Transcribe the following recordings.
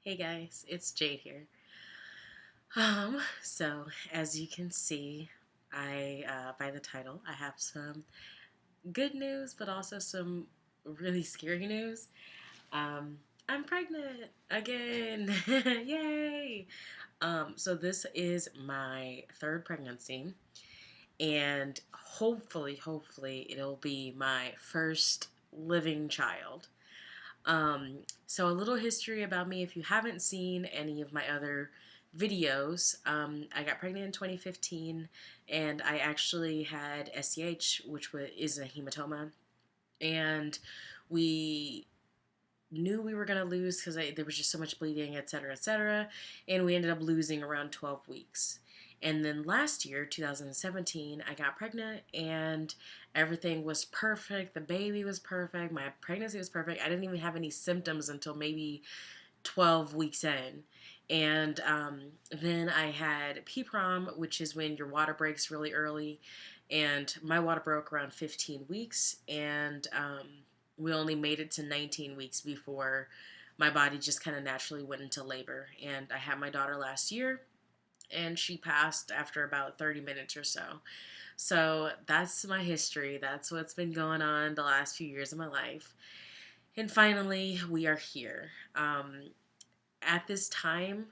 Hey guys, it's Jade here. So as you can see, by the title, I have some good news, but also some really scary news. Um, I'm pregnant again! Yay! So this is my third pregnancy, and hopefully, it'll be my first living child. So a little history about me. If you haven't seen any of my other videos, I got pregnant in 2015, and I actually had SCH, which is a hematoma, and we knew we were gonna lose because there was just so much bleeding, etc., etc., and we ended up losing around 12 weeks. And then last year, 2017, I got pregnant and everything was perfect. The baby was perfect. My pregnancy was perfect. I didn't even have any symptoms until maybe 12 weeks in. And then I had PPROM, which is when your water breaks really early. And my water broke around 15 weeks. And we only made it to 19 weeks before my body just kind of naturally went into labor. And I had my daughter last year, and she passed after about 30 minutes or so. So that's my history. That's what's been going on the last few years of my life. And finally, we are here. At this time,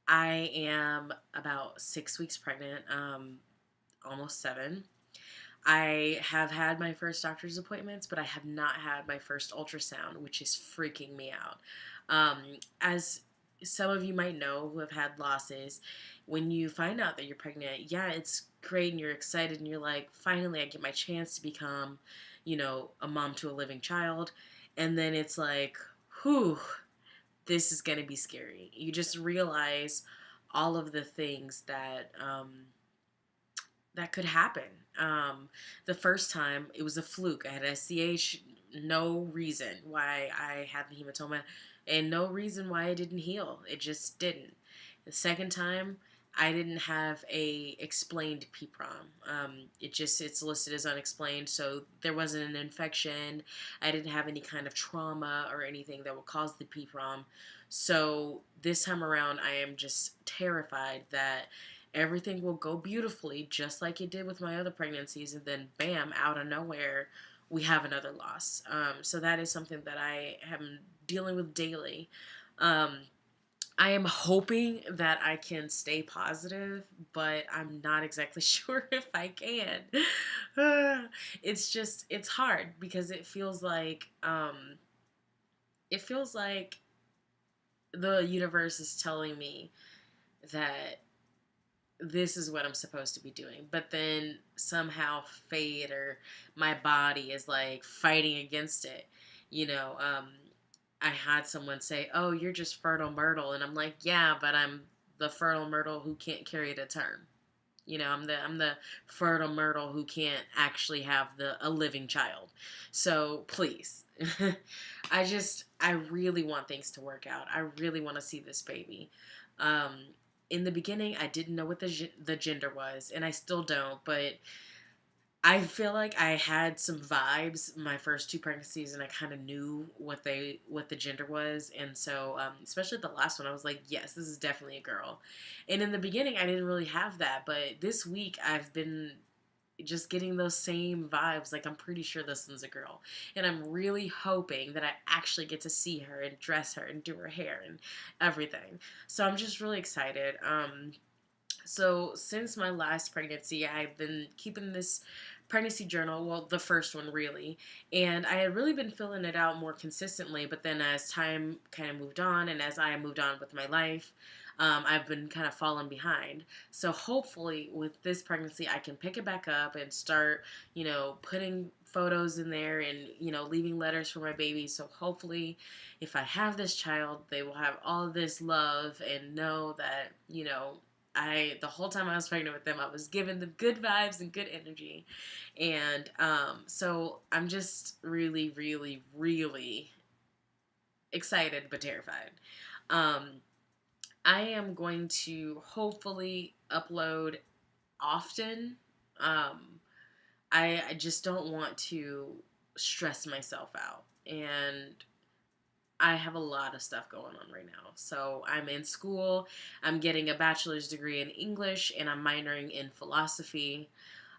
I am about 6 weeks pregnant, almost seven. I have had my first doctor's appointments, but I have not had my first ultrasound, which is freaking me out. As some of you might know who have had losses, when you find out that you're pregnant, yeah, it's great and you're excited and you're like, finally, I get my chance to become, a mom to a living child. And then it's like, whew, this is going to be scary. You just realize all of the things that could happen. The first time, it was a fluke. I had SCH, no reason why I had the hematoma, and no reason why it didn't heal. It just didn't. The second time, I didn't have a explained PPROM. It's listed as unexplained, so there wasn't an infection. I didn't have any kind of trauma or anything that would cause the PPROM. So this time around, I am just terrified that everything will go beautifully, just like it did with my other pregnancies, and then bam, out of nowhere, we have another loss. So that is something that I am dealing with daily. Um, I am hoping that I can stay positive, but I'm not exactly sure if I can. It's hard because it feels like the universe is telling me that this is what I'm supposed to be doing. But then somehow fate or my body is like fighting against it. You know, I had someone say, "Oh, you're just fertile myrtle," and I'm like, "Yeah, but I'm the fertile myrtle who can't carry it a term." I'm the fertile myrtle who can't actually have a living child. So please, I really want things to work out. I really want to see this baby. Um, in the beginning, I didn't know what the gender was, and I still don't. But I feel like I had some vibes my first two pregnancies, and I kind of knew what the gender was, and so especially the last one, I was like, yes, this is definitely a girl. And in the beginning, I didn't really have that, but this week I've been just getting those same vibes. Like I'm pretty sure this one's a girl, and I'm really hoping that I actually get to see her and dress her and do her hair and everything. So I'm just really excited. So since my last pregnancy, I've been keeping this pregnancy journal, well, the first one really, and I had really been filling it out more consistently, but then as time kind of moved on and as I moved on with my life, I've been kind of falling behind. So hopefully with this pregnancy, I can pick it back up and start, putting photos in there and, leaving letters for my baby. So hopefully if I have this child, they will have all this love and know that, the whole time I was pregnant with them, I was giving them good vibes and good energy. And so I'm just really, really, really excited but terrified. Um, I am going to hopefully upload often. Um, I just don't want to stress myself out. And I have a lot of stuff going on right now. So I'm in school. I'm getting a bachelor's degree in English, and I'm minoring in philosophy.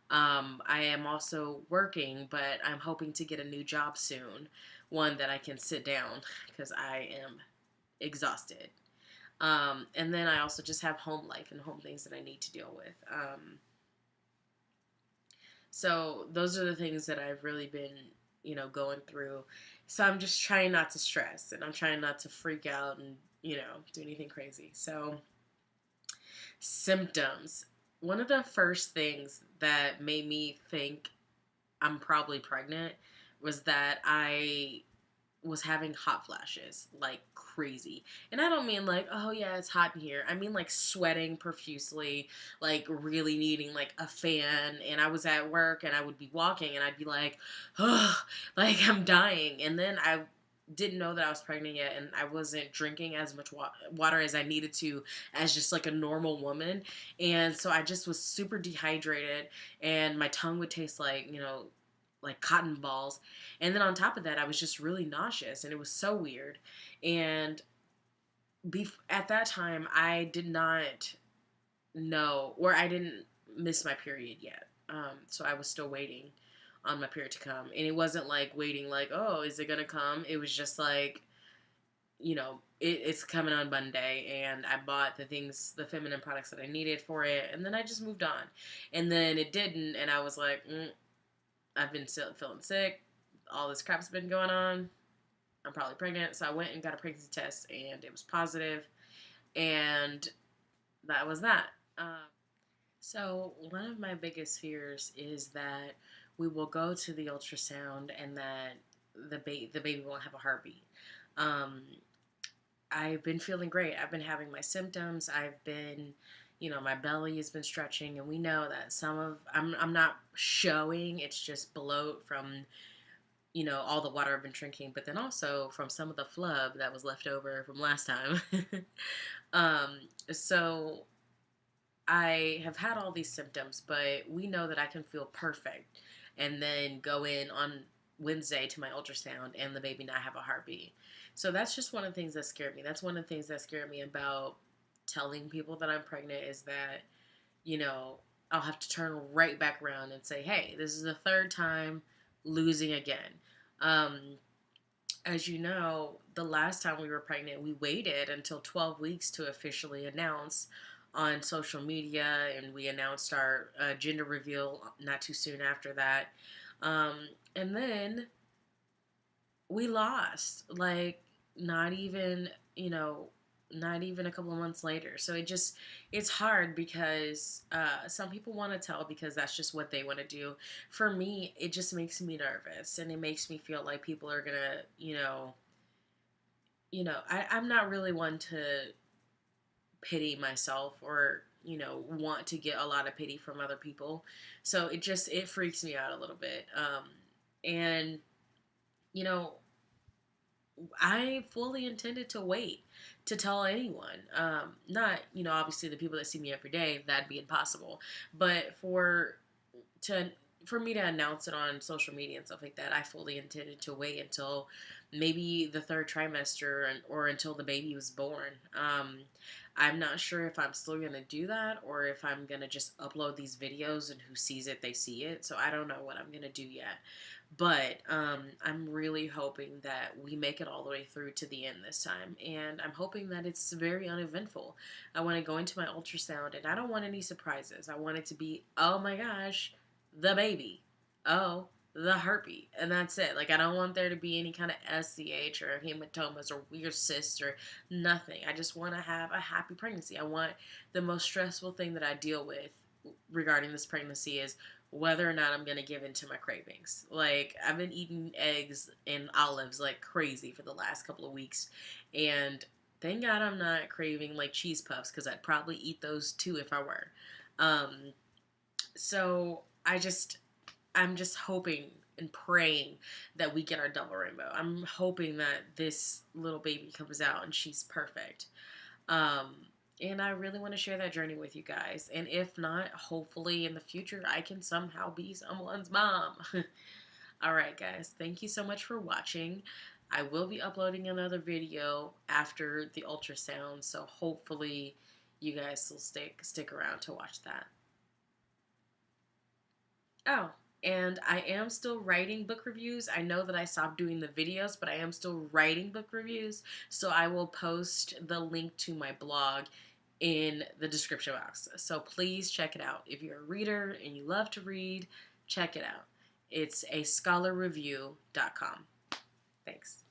I am also working, but I'm hoping to get a new job soon, one that I can sit down because I am exhausted. And then I also just have home life and home things that I need to deal with. So those are the things that I've really been, going through. So I'm just trying not to stress, and I'm trying not to freak out and, do anything crazy. So symptoms. One of the first things that made me think I'm probably pregnant was that I was having hot flashes like crazy. And I don't mean like, oh yeah, it's hot in here. I mean like sweating profusely, like really needing like a fan. And I was at work and I would be walking and I'd be like, oh, like I'm dying. And then I didn't know that I was pregnant yet, and I wasn't drinking as much water as I needed to as just like a normal woman. And so I just was super dehydrated, and my tongue would taste like, like cotton balls. And then on top of that, I was just really nauseous, and it was so weird. And at that time, I did not know, or I didn't miss my period yet. So I was still waiting on my period to come. And it wasn't like waiting, like, oh, is it going to come? It was just like, it's coming on Monday, and I bought the feminine products that I needed for it, and then I just moved on. And then it didn't, and I was like, I've been still feeling sick. All this crap's been going on. I'm probably pregnant. So I went and got a pregnancy test, and it was positive. And that was that. So one of my biggest fears is that we will go to the ultrasound and that the baby won't have a heartbeat. Um, I've been feeling great. I've been having my symptoms. I've been, my belly has been stretching, and we know that I'm not showing. It's just bloat from, all the water I've been drinking, but then also from some of the flub that was left over from last time. um, so I have had all these symptoms, but we know that I can feel perfect and then go in on Wednesday to my ultrasound and the baby not have a heartbeat. So that's just one of the things that scared me. That's one of the things that scared me about telling people that I'm pregnant is that, I'll have to turn right back around and say, hey, this is the third time losing again. Um, as you know, the last time we were pregnant, we waited until 12 weeks to officially announce on social media, and we announced our gender reveal not too soon after that. And then we lost, like, not even, not even a couple of months later. So it's hard because some people want to tell because that's just what they want to do. For me, it just makes me nervous, and it makes me feel like people are gonna, I'm not really one to pity myself or, want to get a lot of pity from other people. So it freaks me out a little bit. And, you know, I fully intended to wait to tell anyone. Not, obviously the people that see me every day, that'd be impossible. But to for me to announce it on social media and stuff like that, I fully intended to wait until maybe the third trimester or until the baby was born. I'm not sure if I'm still going to do that or if I'm going to just upload these videos and who sees it, they see it. So I don't know what I'm going to do yet. But I'm really hoping that we make it all the way through to the end this time. And I'm hoping that it's very uneventful. I want to go into my ultrasound and I don't want any surprises. I want it to be, oh my gosh, the baby. Oh, the heartbeat. And that's it. Like, I don't want there to be any kind of SCH or hematomas or weird cysts or nothing. I just want to have a happy pregnancy. I want the most stressful thing that I deal with regarding this pregnancy is whether or not I'm going to give in to my cravings. Like, I've been eating eggs and olives like crazy for the last couple of weeks. And thank God I'm not craving like cheese puffs because I'd probably eat those too if I were. So I'm just hoping and praying that we get our double rainbow. I'm hoping that this little baby comes out and she's perfect. Um, and I really want to share that journey with you guys. And if not, hopefully in the future, I can somehow be someone's mom. All right, guys. Thank you so much for watching. I will be uploading another video after the ultrasound, so hopefully you guys will stick around to watch that. Oh, and I am still writing book reviews. I know that I stopped doing the videos, but I am still writing book reviews. So I will post the link to my blog in the description box. So please check it out. If you're a reader and you love to read, check it out. It's a scholarreview.com. Thanks.